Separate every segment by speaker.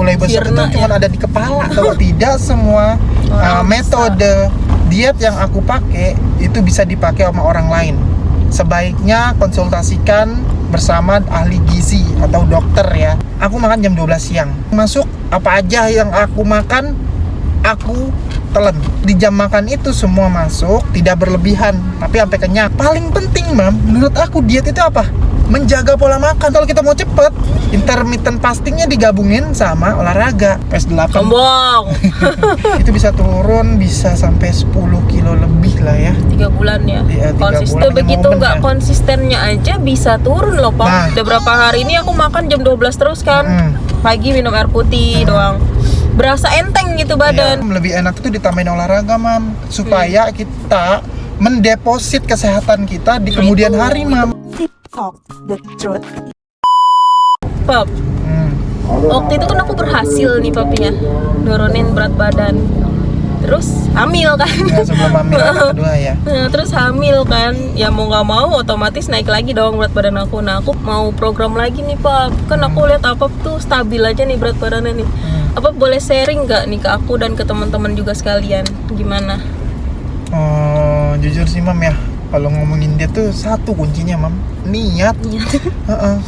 Speaker 1: mulai besok itu cuma ada di kepala. Kalau tidak semua metode diet yang aku pakai itu bisa dipakai sama orang lain. Sebaiknya konsultasikan bersama ahli gizi atau dokter ya. Aku makan jam 12 siang. Masuk apa aja yang aku makan, aku telan. Di jam makan itu semua masuk, tidak berlebihan, tapi sampai kenyang. Paling penting, Mam, menurut aku diet itu apa? Menjaga pola makan. Kalau kita mau cepet, intermittent fastingnya digabungin sama olahraga. PS8
Speaker 2: Sombong.
Speaker 1: itu bisa turun, bisa sampai 10 kilo lebih lah ya.
Speaker 2: 3 bulan ya.
Speaker 1: Iya, 3
Speaker 2: konsisten
Speaker 1: bulan
Speaker 2: begitu
Speaker 1: momen
Speaker 2: nggak
Speaker 1: ya.
Speaker 2: konsistennya aja bisa turun loh, Pak.
Speaker 1: Nah.
Speaker 2: Udah berapa hari ini aku makan jam 12 terus kan. Pagi minum air putih doang. Berasa enteng gitu badan.
Speaker 1: Iya, lebih enak itu ditambahin olahraga, Mam, supaya kita mendeposit kesehatan kita di kemudian hari, Mam.
Speaker 2: Pap, waktu itu kan aku berhasil nih papinya nurunin berat badan. Terus hamil kan.
Speaker 1: Ya, sebelum hamil anak kedua ya.
Speaker 2: Nah, terus hamil kan, ya mau nggak mau otomatis naik lagi dong berat badan aku. Nah, aku mau program lagi nih, Pak. Kan aku lihat apa tuh stabil aja nih berat badannya nih. Apa boleh sharing nggak nih ke aku dan ke teman-teman juga sekalian? Gimana?
Speaker 1: Oh, jujur sih, Mam ya. Kalau ngomongin dia tuh satu kuncinya, Mam, niat.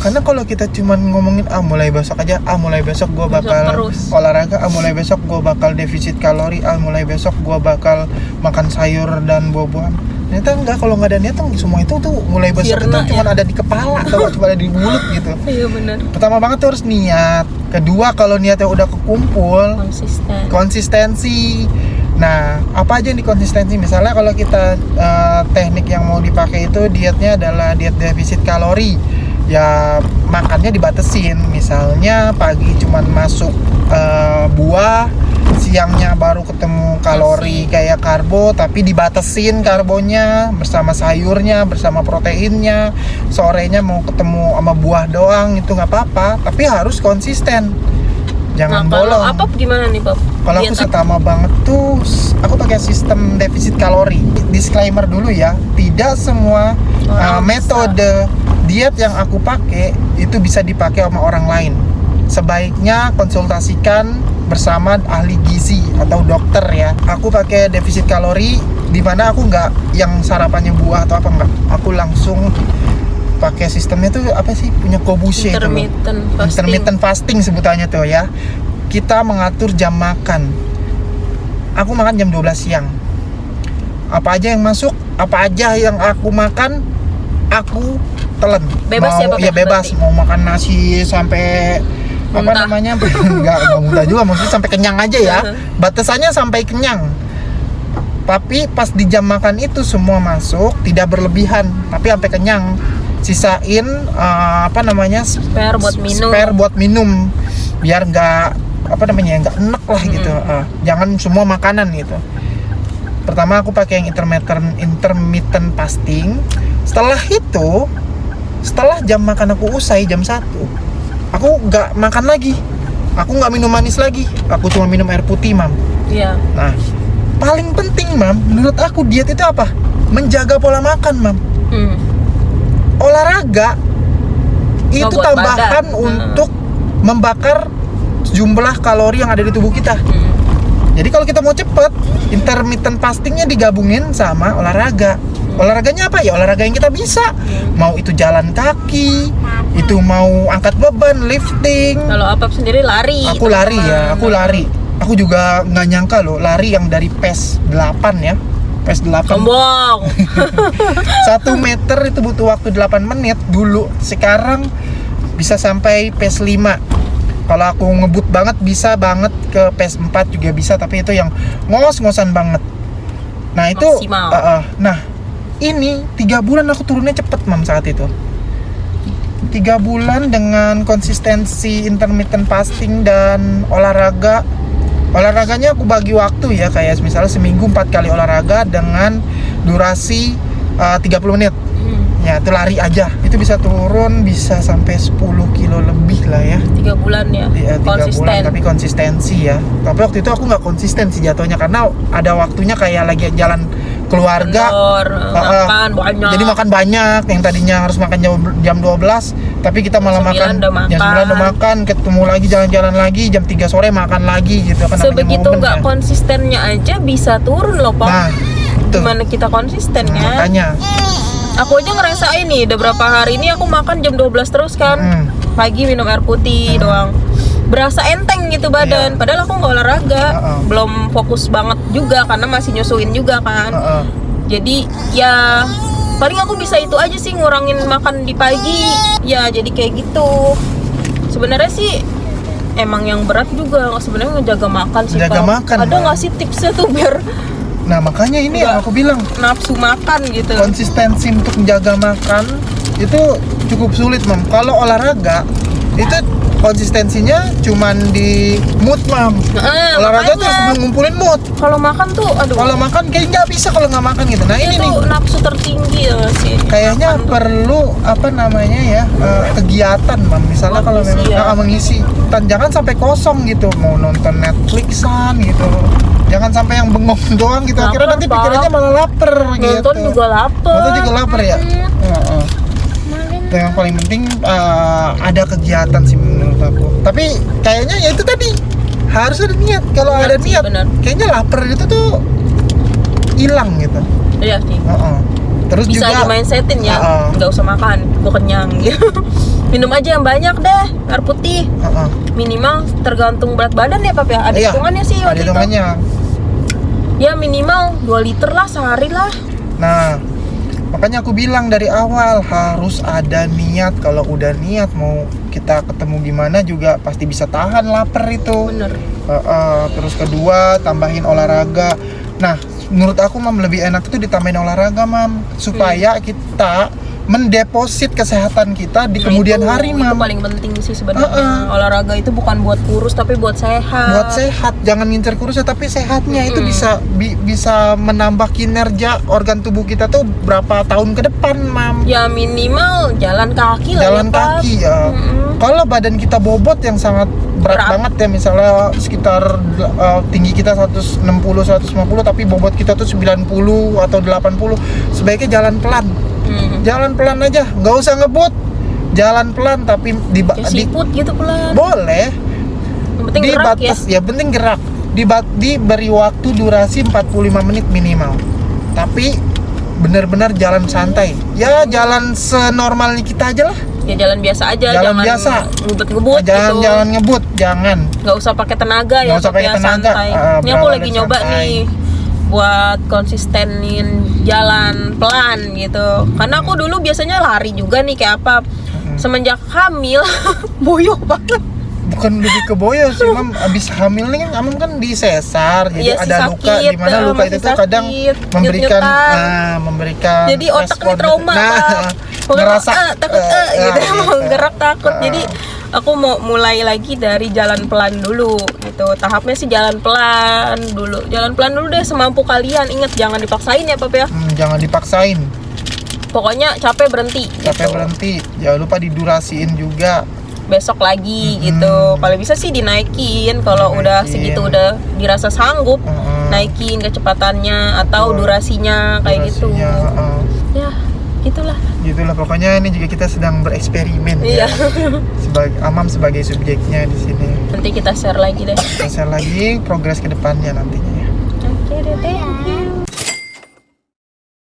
Speaker 1: Karena kalau kita cuman ngomongin mulai besok aja, mulai besok gua bakal olahraga, mulai besok gua bakal defisit kalori, mulai besok gua bakal makan sayur dan buah-buahan. Ternyata enggak, kalau nggak ada niat tuh semua itu tuh mulai besok itu cuma ada di kepala atau cuma ada di mulut gitu.
Speaker 2: Iya benar.
Speaker 1: Pertama banget tuh harus niat. Kedua, kalau niatnya udah kekumpul, konsistensi. Nah, apa aja nih konsistensi? Misalnya kalau kita teknik yang mau dipakai itu dietnya adalah diet defisit kalori. Ya makannya dibatesin. Misalnya pagi cuman masuk buah, siangnya baru ketemu kalori kayak karbo, tapi dibatesin karbonya bersama sayurnya, bersama proteinnya. Sorenya mau ketemu sama buah doang, itu nggak apa-apa, tapi harus konsisten. Jangan bolong.
Speaker 2: Apa gimana nih, Pap?
Speaker 1: Kalau aku pertama banget tuh aku pakai sistem defisit kalori. Disclaimer dulu ya, tidak semua metode diet yang aku pakai itu bisa dipakai sama orang lain. Sebaiknya konsultasikan bersama ahli gizi atau dokter ya. Aku pakai defisit kalori, di mana aku nggak yang sarapannya buah atau apa, nggak. Aku langsung pakai sistemnya tuh apa sih, punya Kobushe itu loh. Intermittent fasting sebutannya tuh ya. Kita mengatur jam makan. Aku makan jam 12 siang. Apa aja yang masuk, apa aja yang aku makan, aku telan.
Speaker 2: Bebas
Speaker 1: ya bebas. Mau makan nasi sampai
Speaker 2: muntah.
Speaker 1: apa namanya? Enggak muntah juga, maksudnya sampai kenyang aja ya. Batasannya sampai kenyang. Tapi pas di jam makan itu semua masuk, tidak berlebihan, tapi sampai kenyang. Sisain spare buat minum biar nggak nggak enek lah gitu. Jangan semua makanan gitu. Pertama aku pakai yang intermittent fasting. Setelah jam makan aku usai jam 1, aku nggak makan lagi, aku nggak minum manis lagi, aku cuma minum air putih, Mam.
Speaker 2: Iya.
Speaker 1: Nah, paling penting, Mam, menurut aku diet itu apa? Menjaga pola makan, Mam. Olahraga itu tambahan untuk membakar jumlah kalori yang ada di tubuh kita. Jadi kalau kita mau cepet, intermittent fastingnya digabungin sama olahraga. Olahraganya apa ya? Olahraga yang kita bisa. Mau itu jalan kaki, itu mau angkat beban, lifting.
Speaker 2: Kalau Apap sendiri lari.
Speaker 1: Aku lari ya, aku lari. Aku juga nggak nyangka loh, lari yang dari PES 8 ya. PES 8.
Speaker 2: Sombong.
Speaker 1: 1 meter itu butuh waktu 8 menit dulu. Sekarang bisa sampai PES 5. Kalau aku ngebut banget bisa banget ke PES 4 juga bisa, tapi itu yang ngos-ngosan banget. Nah, itu nah, ini 3 bulan aku turunnya cepet, Mam, saat itu. 3 bulan dengan konsistensi intermittent fasting dan olahraga. Olahraganya aku bagi waktu ya, kayak misalnya seminggu 4 kali olahraga dengan durasi 30 menit. Ya, itu lari aja. Itu bisa turun, bisa sampai 10 kilo lebih lah ya.
Speaker 2: 3 bulan ya?
Speaker 1: Iya, 3 bulan, tapi konsistensi ya. Tapi waktu itu aku nggak konsisten sih jatuhnya, karena ada waktunya kayak lagi jalan keluarga.
Speaker 2: Makan banyak.
Speaker 1: Jadi makan banyak, yang tadinya harus makan jam 12, Tapi kita malah
Speaker 2: Jam 9 udah makan.
Speaker 1: jam 9 udah makan, ketemu lagi jalan-jalan lagi, jam 3 sore makan lagi gitu kan. namanya
Speaker 2: Sebegitu
Speaker 1: momen,
Speaker 2: nggak
Speaker 1: ya.
Speaker 2: konsistennya aja bisa turun loh, Pak.
Speaker 1: Nah, itu.
Speaker 2: Gimana kita konsistennya?
Speaker 1: Makanya.
Speaker 2: Aku aja ngerasain nih, udah berapa hari ini aku makan jam 12 terus kan. Pagi minum air putih doang. Berasa enteng gitu badan.
Speaker 1: Iya.
Speaker 2: Padahal aku nggak olahraga.
Speaker 1: Heeh.
Speaker 2: Belum fokus banget juga karena masih nyusuin juga kan.
Speaker 1: Heeh.
Speaker 2: Jadi ya paling aku bisa itu aja sih, ngurangin makan di pagi. Ya jadi kayak gitu. Sebenarnya sih emang yang berat juga sebenarnya ngejaga makan sih,
Speaker 1: Jaga
Speaker 2: Pak.
Speaker 1: makan,
Speaker 2: Ada
Speaker 1: Pak.
Speaker 2: nggak sih tipsnya tuh biar
Speaker 1: Nah, makanya ini yang aku bilang,
Speaker 2: nafsu makan gitu?
Speaker 1: konsistensi untuk menjaga makan itu cukup sulit, Mam. Kalau olahraga itu konsistensinya cuman di mood, Mam. Olahraga tuh
Speaker 2: Makanya.
Speaker 1: harus ngumpulin mood.
Speaker 2: Kalau makan tuh aduh,
Speaker 1: Kalau makan kayak nggak bisa kalau nggak makan gitu. Nah, ini
Speaker 2: itu
Speaker 1: nih
Speaker 2: nafsu tertinggi ya sih.
Speaker 1: kayaknya
Speaker 2: Makan tuh.
Speaker 1: perlu apa namanya ya, kegiatan, Mam. Misalnya kalau
Speaker 2: Mengisi
Speaker 1: memang
Speaker 2: ya.
Speaker 1: mengisi, dan jangan sampai kosong gitu, mau nonton Netflixan gitu. Jangan sampai yang bengong doang gitu. Akhirnya
Speaker 2: Lapar,
Speaker 1: nanti
Speaker 2: Pak.
Speaker 1: pikirannya malah lapar gitu.
Speaker 2: Nonton juga lapar.
Speaker 1: Nonton juga lapar ya. Heeh. Dan yang paling penting ada kegiatan sih menurut aku. Tapi kayaknya ya itu tadi harus ada niat. Kalau
Speaker 2: Benar
Speaker 1: ada
Speaker 2: sih,
Speaker 1: niat,
Speaker 2: benar.
Speaker 1: kayaknya lapar itu tuh hilang gitu.
Speaker 2: Iya sih.
Speaker 1: Heeh. Terus
Speaker 2: Bisa
Speaker 1: juga
Speaker 2: di-mindsetin ya,
Speaker 1: Heeh.
Speaker 2: nggak usah makan, gue kenyang gitu. Minum aja yang banyak deh, air putih.
Speaker 1: heeh.
Speaker 2: Minimal tergantung berat badan ya, Pap ya. Ada
Speaker 1: Iya,
Speaker 2: hitungannya sih
Speaker 1: ada
Speaker 2: waktu itu.
Speaker 1: hitungannya.
Speaker 2: Ya minimal 2 liter lah sehari lah.
Speaker 1: Nah, makanya aku bilang dari awal harus ada niat. Kalau udah niat mau kita ketemu gimana juga pasti bisa tahan lapar itu.
Speaker 2: Bener.
Speaker 1: Terus kedua tambahin olahraga. Nah, menurut aku, Mam, lebih enak itu ditambahin olahraga, Mam, supaya kita mendeposit kesehatan kita di kemudian
Speaker 2: Itu-
Speaker 1: hari,
Speaker 2: Itu
Speaker 1: Mam.
Speaker 2: paling penting sih sebenarnya. Olahraga itu bukan buat kurus tapi buat sehat.
Speaker 1: Buat sehat, jangan ngincer kurusnya tapi sehatnya itu bisa menambah kinerja organ tubuh kita tuh berapa tahun ke depan, Mam.
Speaker 2: Ya minimal jalan kaki lah
Speaker 1: Jalan
Speaker 2: ya, Pap.
Speaker 1: kaki ya. Kalau badan kita bobot yang sangat berat banget ya, misalnya sekitar tinggi kita 160 150 tapi bobot kita tuh 90 atau 80, sebaiknya jalan pelan. Jalan pelan aja, nggak usah ngebut. Jalan pelan tapi
Speaker 2: Kayak siput gitu pelan.
Speaker 1: boleh
Speaker 2: Yang penting gerak ya.
Speaker 1: dibatas ya, penting gerak. Diberi waktu durasi 45 menit minimal. Tapi benar-benar jalan santai. Ya jalan senormalnya kita aja lah.
Speaker 2: Ya jalan biasa aja,
Speaker 1: Jalan
Speaker 2: jangan
Speaker 1: biasa.
Speaker 2: ngebut-ngebut
Speaker 1: Jangan
Speaker 2: gitu.
Speaker 1: jangan ngebut, jangan.
Speaker 2: Nggak usah pakai tenaga ya,
Speaker 1: Nggak usah
Speaker 2: tapi
Speaker 1: pakai
Speaker 2: ya
Speaker 1: tenaga.
Speaker 2: santai. Ini aku
Speaker 1: berawal
Speaker 2: lagi
Speaker 1: dari
Speaker 2: nyoba
Speaker 1: santai.
Speaker 2: nih buat konsistenin jalan pelan gitu. Karena aku dulu biasanya lari juga nih kayak apa. Semenjak hamil boyok banget.
Speaker 1: Bukan lebih ke boyo sih, Mam. Abis hamil nih kan, Mam kan di sesar, jadi
Speaker 2: Iya sih,
Speaker 1: ada luka
Speaker 2: sakit,
Speaker 1: di mana luka
Speaker 2: masih
Speaker 1: itu tuh kadang
Speaker 2: sakit,
Speaker 1: memberikan
Speaker 2: nyut-nyutan.
Speaker 1: memberikan
Speaker 2: Jadi otak
Speaker 1: respon.
Speaker 2: nih trauma, Pak. Pokoknya
Speaker 1: ngerasa
Speaker 2: takut gitu, mau gerak takut.
Speaker 1: Ah.
Speaker 2: Jadi aku mau mulai lagi dari jalan pelan dulu gitu. Tahapnya sih jalan pelan dulu. Jalan pelan dulu deh semampu kalian. Ingat jangan dipaksain ya, Pap ya.
Speaker 1: jangan dipaksain.
Speaker 2: Pokoknya capek berhenti.
Speaker 1: Capek
Speaker 2: gitu.
Speaker 1: berhenti, jangan lupa didurasiin juga.
Speaker 2: Besok lagi gitu. Kalau bisa sih dinaikin. Kalau udah
Speaker 1: Dinaikin.
Speaker 2: segitu udah dirasa sanggup,
Speaker 1: Mm-mm.
Speaker 2: naikin kecepatannya atau
Speaker 1: Betul.
Speaker 2: durasinya kayak gitu.
Speaker 1: Durasinya,
Speaker 2: Ya, gitulah.
Speaker 1: gitulah pokoknya. Ini juga kita sedang bereksperimen
Speaker 2: Iya.
Speaker 1: ya. Amam sebagai subjeknya di sini.
Speaker 2: Nanti kita share lagi deh.
Speaker 1: Kita share lagi progres kedepannya nantinya ya.
Speaker 2: Oke deh, thank you.